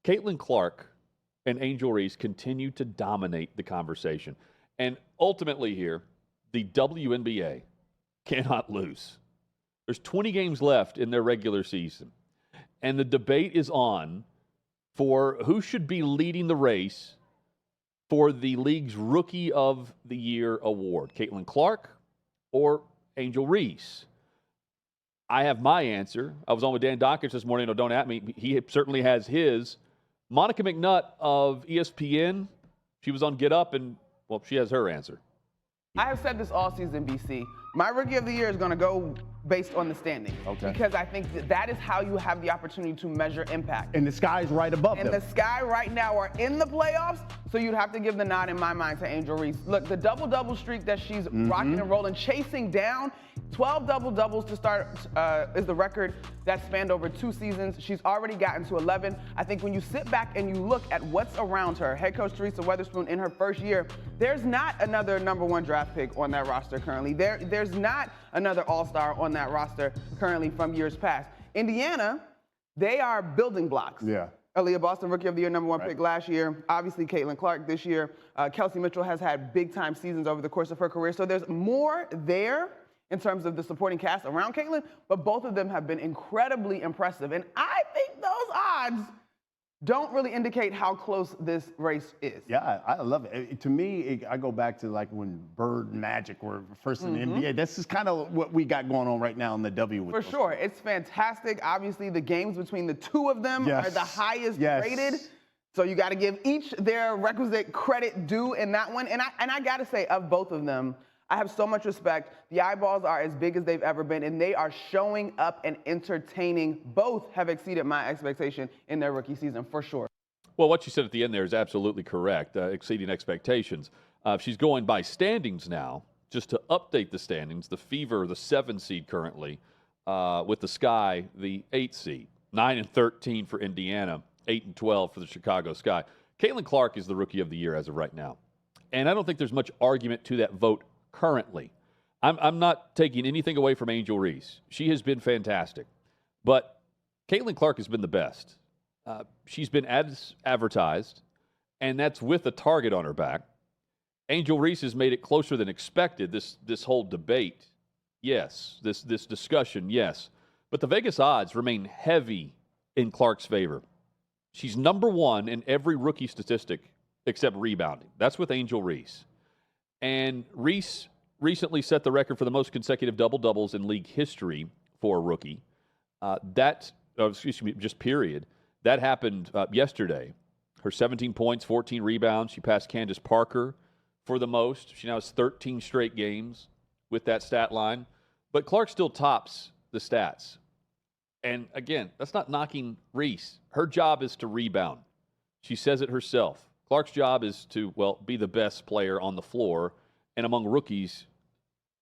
Caitlin Clark and Angel Reese continue to dominate the conversation. And ultimately here, the WNBA cannot lose. There's 20 games left in their regular season. And the debate is on for who should be leading the race for the league's Rookie of the Year award, Caitlin Clark or Angel Reese. I have my answer. I was on with Dan Dockich this morning. No, don't at me. He certainly has his. Monica McNutt of ESPN, she was on Get Up, and, well, she has her answer. I have said this all season, BC. My Rookie of the Year is going to go based on the standings. Okay. Because I think that is how you have the opportunity to measure impact. And the sky's right above them. And the Sky right now are in the playoffs, so you'd have to give the nod in my mind to Angel Reese. Look, the double-double streak that she's rocking and rolling, chasing down, 12 double-doubles to start is the record that spanned over 2 seasons. She's already gotten to 11. I think when you sit back and you look at what's around her, head coach Teresa Weatherspoon in her first year, there's not another #1 draft pick on that roster currently. There's not another all-star on that roster currently from years past. Indiana, they are building blocks. Yeah. Aaliyah Boston, Rookie of the Year, #1 pick last year. Obviously, Caitlin Clark this year. Kelsey Mitchell has had big-time seasons over the course of her career. So there's more there in terms of the supporting cast around Caitlin, but both of them have been incredibly impressive. And I think those odds don't really indicate how close this race is. Yeah, I love it. To me, I go back to like when Bird and Magic were first in the NBA. This is kind of what we got going on right now in the W. With For sure. It's fantastic. Obviously, the games between the two of them are the highest rated. So you got to give each their requisite credit due in that one. And I got to say, of both of them, I have so much respect. The eyeballs are as big as they've ever been, and they are showing up and entertaining. Both have exceeded my expectation in their rookie season, for sure. Well, what you said at the end there is absolutely correct, exceeding expectations. She's going by standings now. Just to update the standings, the Fever, the 7 seed currently, with the Sky, the 8 seed. 9-13 for Indiana, 8-12 for the Chicago Sky. Caitlin Clark is the Rookie of the Year as of right now. And I don't think there's much argument to that vote currently. I'm not taking anything away from Angel Reese. She has been fantastic. But Caitlin Clark has been the best. She's been as advertised, and that's with a target on her back. Angel Reese has made it closer than expected, this whole debate. Yes. This discussion, yes. But the Vegas odds remain heavy in Clark's favor. She's #1 in every rookie statistic except rebounding. That's with Angel Reese. And Reese recently set the record for the most consecutive double-doubles in league history for a rookie. Just period. That happened yesterday. Her 17 points, 14 rebounds. She passed Candace Parker for the most. She now has 13 straight games with that stat line. But Clark still tops the stats. And again, that's not knocking Reese. Her job is to rebound. She says it herself. Clark's job is to, well, be the best player on the floor. And among rookies,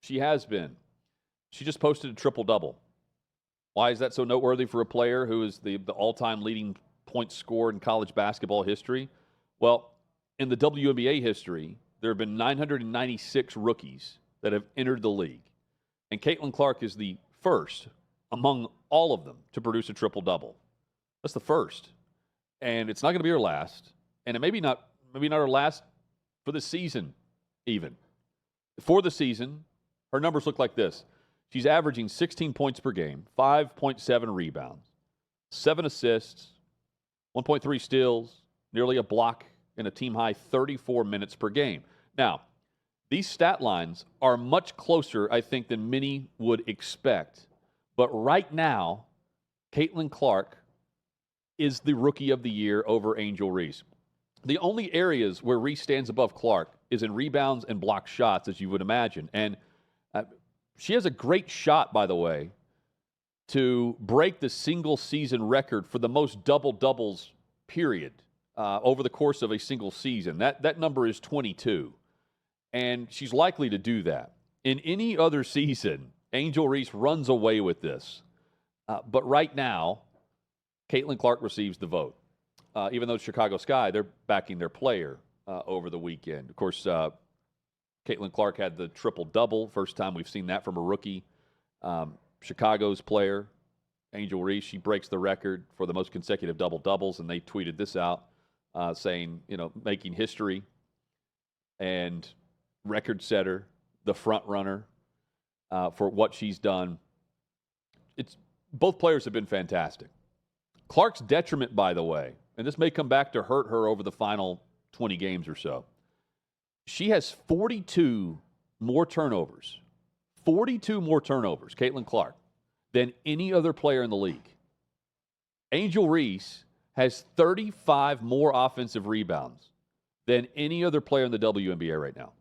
she has been. She just posted a triple-double. Why is that so noteworthy for a player who is the all-time leading point scorer in college basketball history? Well, in the WNBA history, there have been 996 rookies that have entered the league. And Caitlin Clark is the first among all of them to produce a triple-double. That's the first. And it's not going to be her last. And it maybe not her last for the season even. For the season, her numbers look like this. She's averaging 16 points per game, 5.7 rebounds, 7 assists, 1.3 steals, nearly a block, and a team-high 34 minutes per game. Now, these stat lines are much closer, I think, than many would expect. But right now, Caitlin Clark is the Rookie of the Year over Angel Reese. The only areas where Reese stands above Clark is in rebounds and block shots, as you would imagine. And she has a great shot, by the way, to break the single-season record for the most double-doubles, period, over the course of a single season. That number is 22. And she's likely to do that. In any other season, Angel Reese runs away with this. But right now, Caitlin Clark receives the vote. Even though Chicago Sky, they're backing their player over the weekend. Of course, Caitlin Clark had the triple-double. First time we've seen that from a rookie. Chicago's player. Angel Reese, she breaks the record for the most consecutive double-doubles, and they tweeted this out saying, making history and record setter, the front runner for what she's done. Both players have been fantastic. Clark's detriment, by the way, and this may come back to hurt her over the final 20 games or so, she has 42 more turnovers, Caitlin Clark, than any other player in the league. Angel Reese has 35 more offensive rebounds than any other player in the WNBA right now.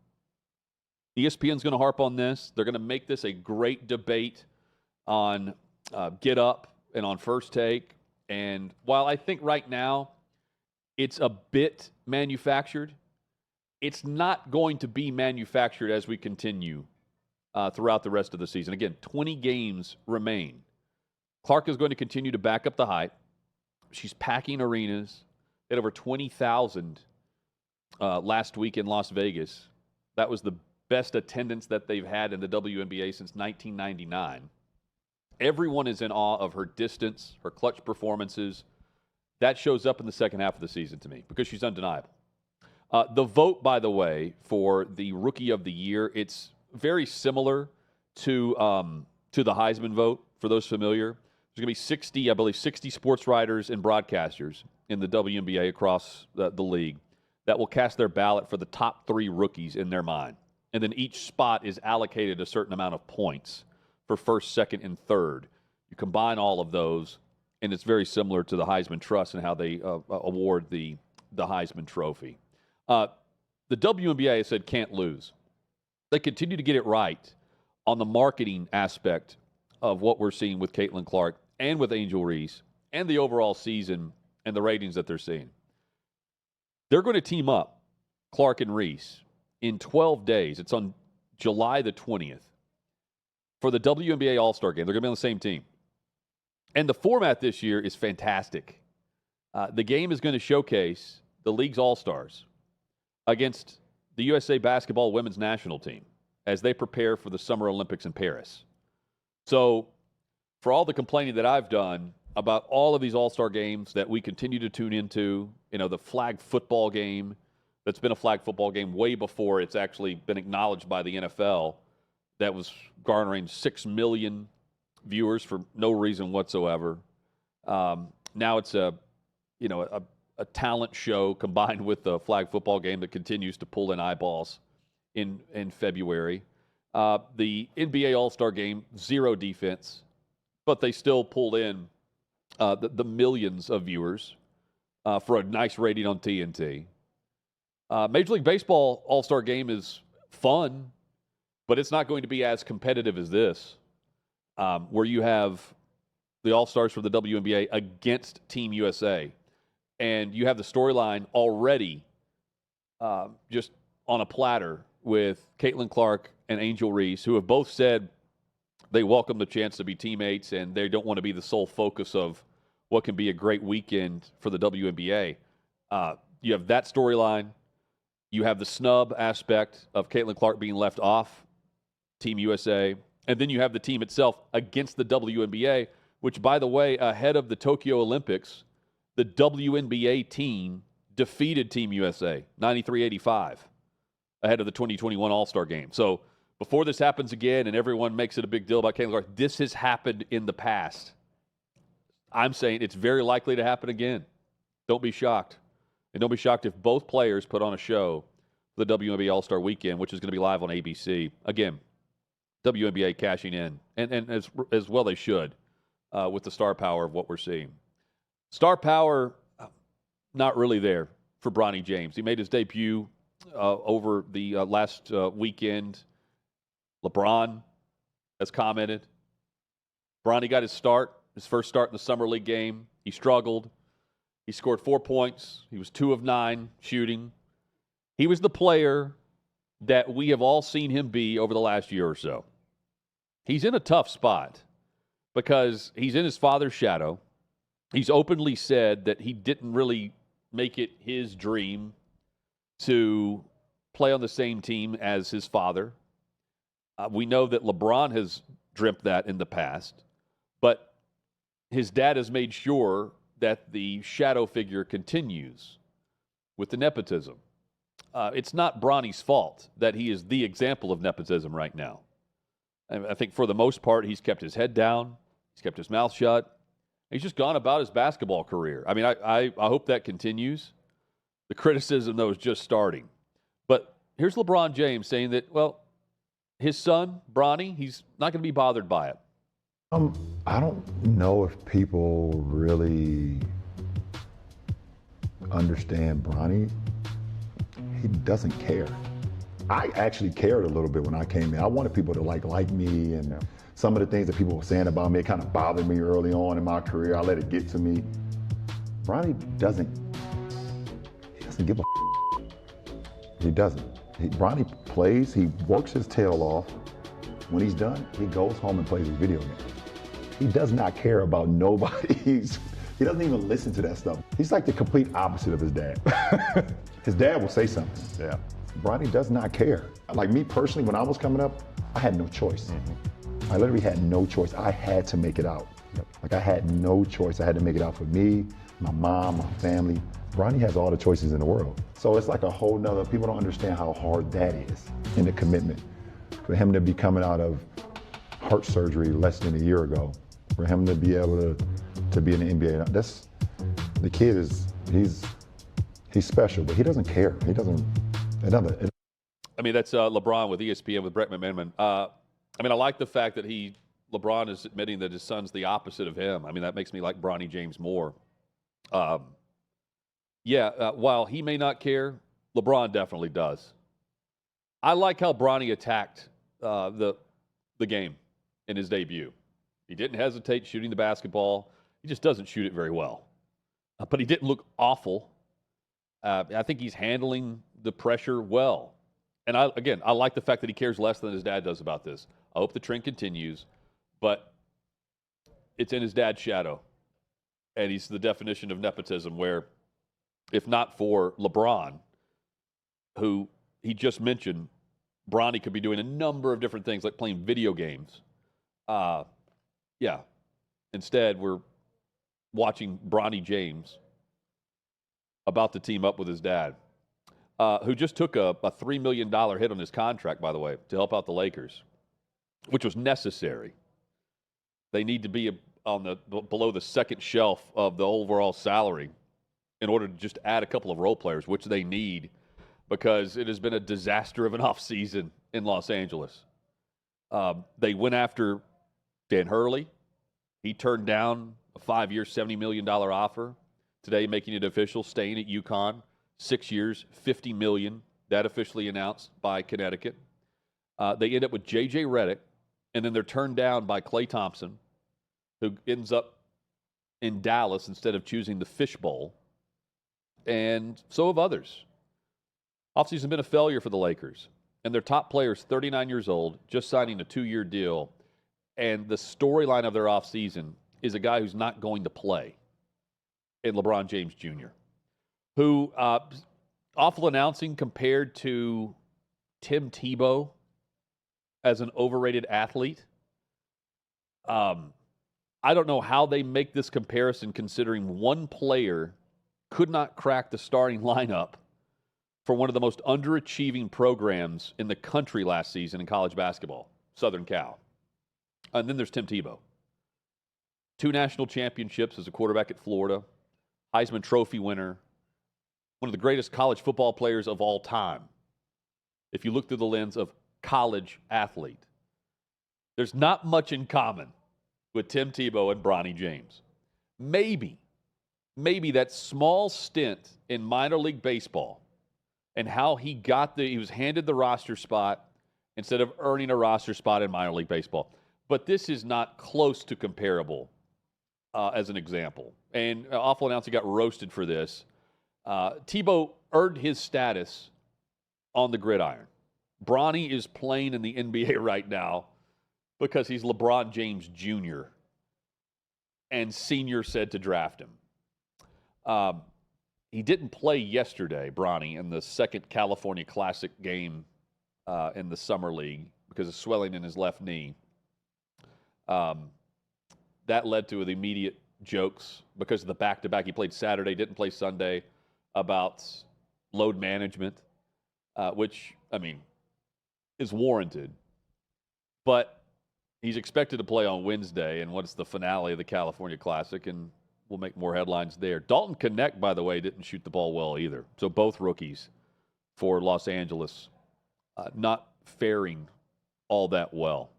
ESPN's going to harp on this. They're going to make this a great debate on Get Up and on First Take. And while I think right now it's a bit manufactured, it's not going to be manufactured as we continue throughout the rest of the season. Again, 20 games remain. Clark is going to continue to back up the hype. She's packing arenas. They had over 20,000 last week in Las Vegas. That was the best attendance that they've had in the WNBA since 1999. Everyone is in awe of her distance, her clutch performances. That shows up in the second half of the season to me because she's undeniable. The vote, by the way, for the Rookie of the Year, it's very similar to the Heisman vote, for those familiar. There's going to be 60 sports writers and broadcasters in the WNBA across the league that will cast their ballot for the top 3 rookies in their mind. And then each spot is allocated a certain amount of points for first, second, and third. You combine all of those, and it's very similar to the Heisman Trust and how they award the Heisman Trophy. The WNBA has said can't lose. They continue to get it right on the marketing aspect of what we're seeing with Caitlin Clark and with Angel Reese and the overall season and the ratings that they're seeing. They're going to team up, Clark and Reese, in 12 days. It's on July the 20th for the WNBA All-Star Game. They're going to be on the same team. And the format this year is fantastic. The game is going to showcase the league's All-Stars against the USA Basketball Women's National Team as they prepare for the Summer Olympics in Paris. So for all the complaining that I've done about all of these All-Star games that we continue to tune into, the flag football game that's been a flag football game way before it's actually been acknowledged by the NFL, that was garnering 6 million viewers for no reason whatsoever. Now it's a talent show combined with the flag football game that continues to pull in eyeballs in February. The NBA All-Star Game, 0 defense, but they still pulled in the millions of viewers for a nice rating on TNT. Major League Baseball All-Star Game is fun, but it's not going to be as competitive as this, where you have the All-Stars for the WNBA against Team USA. And you have the storyline already just on a platter with Caitlin Clark and Angel Reese, who have both said they welcome the chance to be teammates and they don't want to be the sole focus of what can be a great weekend for the WNBA. You have that storyline. You have the snub aspect of Caitlin Clark being left off Team USA. And then you have the team itself against the WNBA, which, by the way, ahead of the Tokyo Olympics, the WNBA team defeated Team USA 93-85 ahead of the 2021 All-Star Game. So before this happens again and everyone makes it a big deal about Caitlin Clark, this has happened in the past. I'm saying it's very likely to happen again. Don't be shocked. And don't be shocked if both players put on a show for the WNBA All-Star Weekend, which is going to be live on ABC. Again, WNBA cashing in, and as well they should, with the star power of what we're seeing. Star power, not really there for Bronny James. He made his debut over the last weekend. LeBron has commented. Bronny got his first start in the Summer League game. He struggled. He scored 4 points. He was 2 of 9 shooting. He was the player that we have all seen him be over the last year or so. He's in a tough spot because he's in his father's shadow. He's openly said that he didn't really make it his dream to play on the same team as his father. We know that LeBron has dreamt that in the past, but his dad has made sure that the shadow figure continues with the nepotism. It's not Bronny's fault that he is the example of nepotism right now. I think for the most part, he's kept his head down. He's kept his mouth shut. He's just gone about his basketball career. I mean, I hope that continues. The criticism, though, is just starting. But here's LeBron James saying that, well, his son, Bronny, he's not going to be bothered by it. I don't know if people really understand Bronny. He doesn't care. I actually cared a little bit when I came in. I wanted people to like me, and some of the things that people were saying about me, it kind of bothered me early on in my career. I let it get to me. Bronny doesn't give a He doesn't. Bronny plays, he works his tail off. When he's done, he goes home and plays his video game. He does not care about nobody. He doesn't even listen to that stuff. He's like the complete opposite of his dad. His dad will say something. Yeah. Bronny does not care. Like me personally, when I was coming up, I had no choice. I literally had no choice. I had to make it out. Like I had no choice. I had to make it out for me, my mom, my family. Bronny has all the choices in the world. So it's like a whole nother, people don't understand how hard that is in the commitment. For him to be coming out of heart surgery less than a year ago, for him to be able to be in the NBA, the kid he's special, but he doesn't care. He doesn't, I mean, that's LeBron with ESPN with Brett McMenamin. I like the fact that LeBron is admitting that his son's the opposite of him. I mean, that makes me like Bronny James more. While he may not care, LeBron definitely does. I like how Bronny attacked the game in his debut. He didn't hesitate shooting the basketball. He just doesn't shoot it very well. But he didn't look awful. I think he's handling the pressure well. And I like the fact that he cares less than his dad does about this. I hope the trend continues, but it's in his dad's shadow. And he's the definition of nepotism, where if not for LeBron, who he just mentioned, Bronny could be doing a number of different things like playing video games. Instead, we're watching Bronny James about to team up with his dad, who just took a $3 million hit on his contract, by the way, to help out the Lakers, which was necessary. They need to be below the second shelf of the overall salary in order to just add a couple of role players, which they need, because it has been a disaster of an offseason in Los Angeles. They went after Dan Hurley. He turned down a 5-year, $70 million offer. Today, making it official, staying at UConn, 6 years, $50 million. That officially announced by Connecticut. They end up with J.J. Redick, and then they're turned down by Klay Thompson, who ends up in Dallas instead of choosing the Fishbowl. And so have others. Offseason has been a failure for the Lakers. And their top player is 39 years old, just signing a 2-year deal. And the storyline of their offseason is a guy who's not going to play, in LeBron James Jr., who, awful announcing compared to Tim Tebow as an overrated athlete. I don't know how they make this comparison, considering one player could not crack the starting lineup for one of the most underachieving programs in the country last season in college basketball, Southern Cal. And then there's Tim Tebow. 2 national championships as a quarterback at Florida, Heisman Trophy winner, one of the greatest college football players of all time, if you look through the lens of college athlete. There's not much in common with Tim Tebow and Bronny James. Maybe that small stint in minor league baseball and how he was handed the roster spot instead of earning a roster spot in minor league baseball. But this is not close to comparable as an example. And awful announcer got roasted for this. Tebow earned his status on the gridiron. Bronny is playing in the NBA right now because he's LeBron James Jr. and Senior said to draft him. He didn't play yesterday, Bronny, in the second California Classic game in the Summer League because of swelling in his left knee. That led to the immediate jokes because of the back-to-back. He played Saturday, didn't play Sunday, about load management, which, I mean, is warranted. But he's expected to play on Wednesday, and what's the finale of the California Classic, and we'll make more headlines there. Dalton Knecht, by the way, didn't shoot the ball well either. So both rookies for Los Angeles not faring all that well.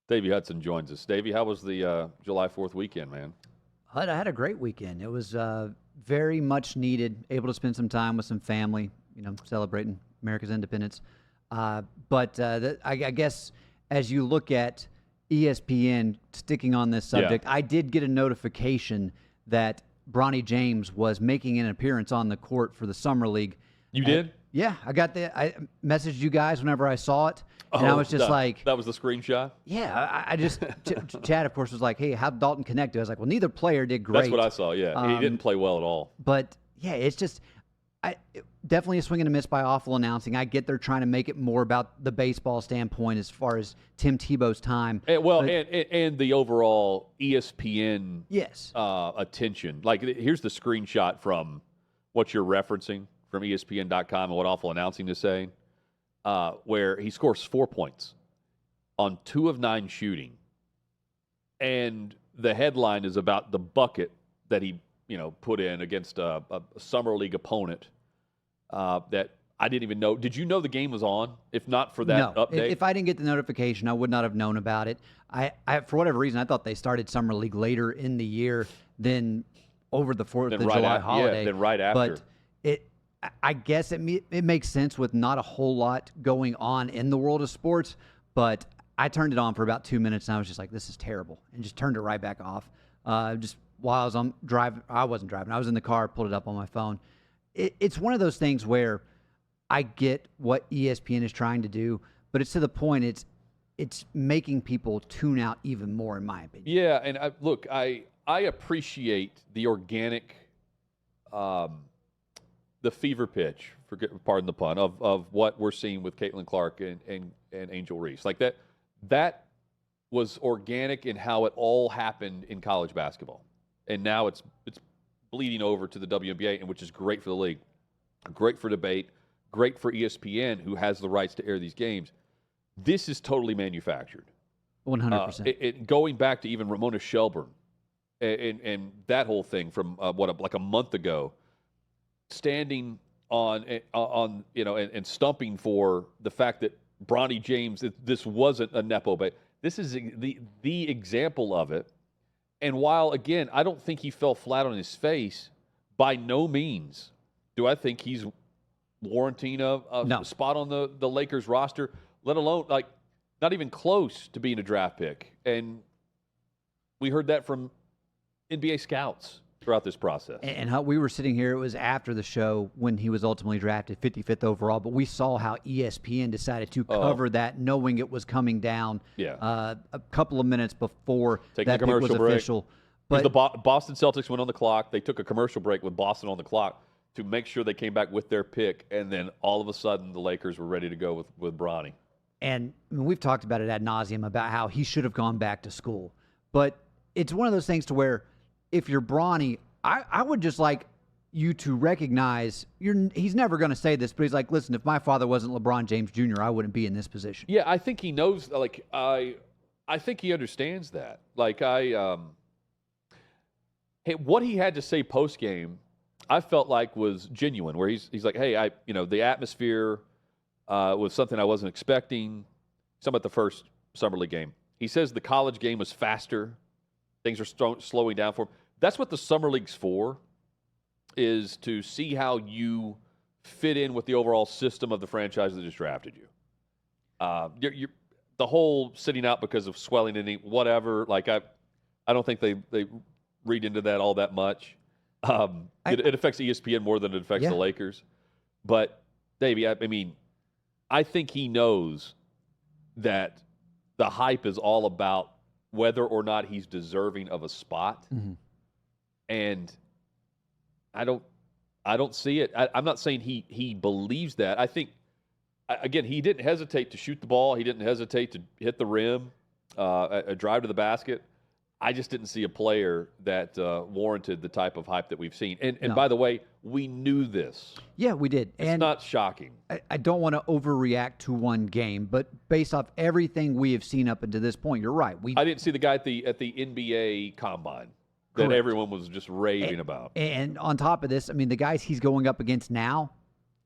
Davey Hudson joins us. Davey, how was the July 4th weekend, man? I had a great weekend. It was very much needed, able to spend some time with some family, celebrating America's independence. But I guess as you look at ESPN sticking on this subject, I did get a notification that Bronny James was making an appearance on the court for the Summer League. You did? Yeah, I messaged you guys whenever I saw it, and I was just like... That was the screenshot? Yeah, I just... Chad, of course, was like, hey, how'd Dalton connect? I was like, well, neither player did great. That's what I saw, yeah. He didn't play well at all. But, yeah, it's just... definitely a swing and a miss by awful announcing. I get they're trying to make it more about the baseball standpoint as far as Tim Tebow's time. And the overall ESPN yes. Attention. Like, here's the screenshot from what you're referencing from ESPN.com and what awful announcing is saying, where he scores 4 points on 2 of 9 shooting. And the headline is about the bucket that he put in against a Summer League opponent that I didn't even know. Did you know the game was on? If not for that update? If I didn't get the notification, I would not have known about it. I for whatever reason, I thought they started Summer League later in the year than over the 4th of July holiday. Yeah, then right after. But I guess it makes sense with not a whole lot going on in the world of sports, but I turned it on for about 2 minutes, and I was just like, this is terrible, and just turned it right back off. Just while I was on driving, I wasn't driving. I was in the car, pulled it up on my phone. It's one of those things where I get what ESPN is trying to do, but it's to the point it's making people tune out even more, in my opinion. Yeah, and I appreciate the organic, the fever pitch, pardon the pun, of what we're seeing with Caitlin Clark and Angel Reese. Like that was organic in how it all happened in college basketball. And now it's bleeding over to the WNBA, and which is great for the league, great for debate, great for ESPN, who has the rights to air these games. This is totally manufactured. 100%. Going back to even Ramona Shelburne and that whole thing from like a month ago, standing on and stumping for the fact that Bronny James, this wasn't a nepo, but this is the example of it. And while, again, I don't think he fell flat on his face, by no means do I think he's warranting a spot on the Lakers roster, let alone, like, not even close to being a draft pick. And we heard that from NBA scouts throughout this process. And how we were sitting here, it was after the show when he was ultimately drafted 55th overall, but we saw how ESPN decided to cover that, knowing it was coming down a couple of minutes before that pick was official. But the Boston Celtics went on the clock. They took a commercial break with Boston on the clock to make sure they came back with their pick, and then all of a sudden the Lakers were ready to go with Bronny. And I mean, we've talked about it ad nauseum about how he should have gone back to school. But it's one of those things to where if you're Bronny, I would just like you to recognize he's never going to say this, but he's like, listen, if my father wasn't LeBron James Jr., I wouldn't be in this position. Yeah, I think he knows. Like, I think he understands that. Like, what he had to say post game, I felt like was genuine. Where he's like, hey, the atmosphere was something I wasn't expecting. Some at the first Summer League game, he says the college game was faster. Things are slowing down for him. That's what the Summer League's for, is to see how you fit in with the overall system of the franchise that just drafted you. You're the whole sitting out because of swelling and whatever. Like I don't think they read into that all that much. It affects ESPN more than it affects the Lakers. But Davey, I mean, I think he knows that the hype is all about whether or not he's deserving of a spot. Mm-hmm. And I don't see it. I'm not saying he believes that. I think, again, he didn't hesitate to shoot the ball. He didn't hesitate to hit the rim, a drive to the basket. I just didn't see a player that warranted the type of hype that we've seen. And No. by the way, we knew this. Yeah, we did. It's And not shocking. I don't want to overreact to one game, but based off everything we have seen up until this point, you're right. I didn't see the guy at the NBA Combine that Correct. everyone was just raving about. And on top of this, I mean, the guys he's going up against now,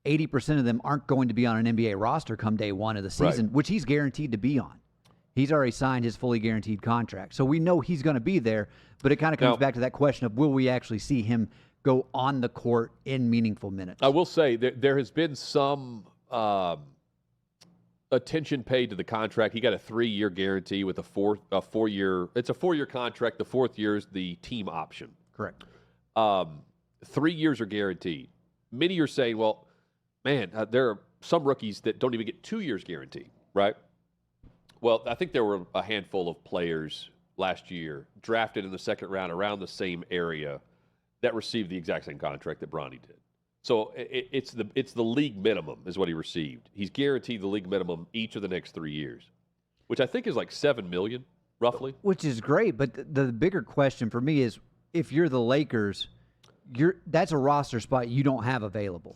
80% of them aren't going to be on an NBA roster come day one of the season, which he's guaranteed to be on. He's already signed his fully guaranteed contract. So we know he's going to be there, but it kind of comes back to that question of will we actually see him go on the court in meaningful minutes? I will say there has been some attention paid to the contract. He got a 3-year guarantee with a 4-year. It's a 4-year contract. The 4th year is the team option. Correct. 3 years are guaranteed. Many are saying, well, man, there are some rookies that don't even get 2 years guarantee, right? Well, I think there were a handful of players last year drafted in the second round around the same area that received the exact same contract that Bronny did. So it's the league minimum is what he received. He's guaranteed the league minimum each of the next 3 years, which I think is like $7 million, roughly. Which is great, but the bigger question for me is if you're the Lakers, that's a roster spot you don't have available.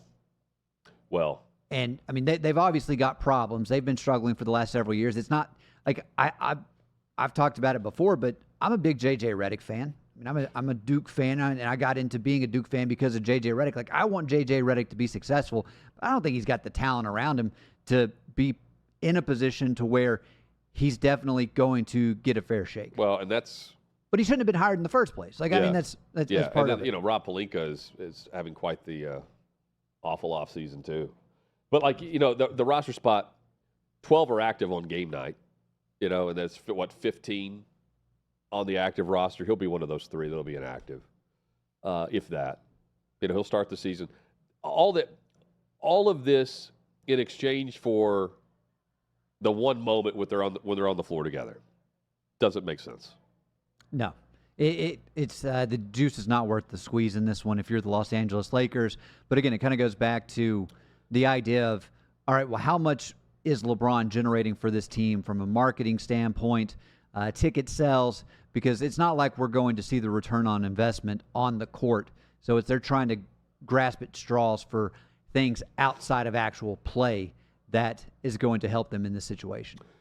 Well, and I mean they've obviously got problems. They've been struggling for the last several years. It's not like I've talked about it before, but I'm a big JJ Redick fan. I mean, I'm a Duke fan, and I got into being a Duke fan because of JJ Redick. Like, I want JJ Redick to be successful, but I don't think he's got the talent around him to be in a position to where he's definitely going to get a fair shake. Well, and that's. But he shouldn't have been hired in the first place. Like, I mean, that's part and then, of it. You know, Rob Pelinka is having quite the awful offseason too. But like, you know, the roster spot, 12 are active on game night. You know, and that's what 15 on the active roster. He'll be one of those 3 that'll be inactive, if that. You know, he'll start the season. All of this in exchange for the one moment when they're on the floor together doesn't make sense. No. It's the juice is not worth the squeeze in this one if you're the Los Angeles Lakers. But again, it kind of goes back to the idea of, all right, well, how much is LeBron generating for this team from a marketing standpoint, ticket sales? Because it's not like we're going to see the return on investment on the court. So they're trying to grasp at straws for things outside of actual play that is going to help them in this situation.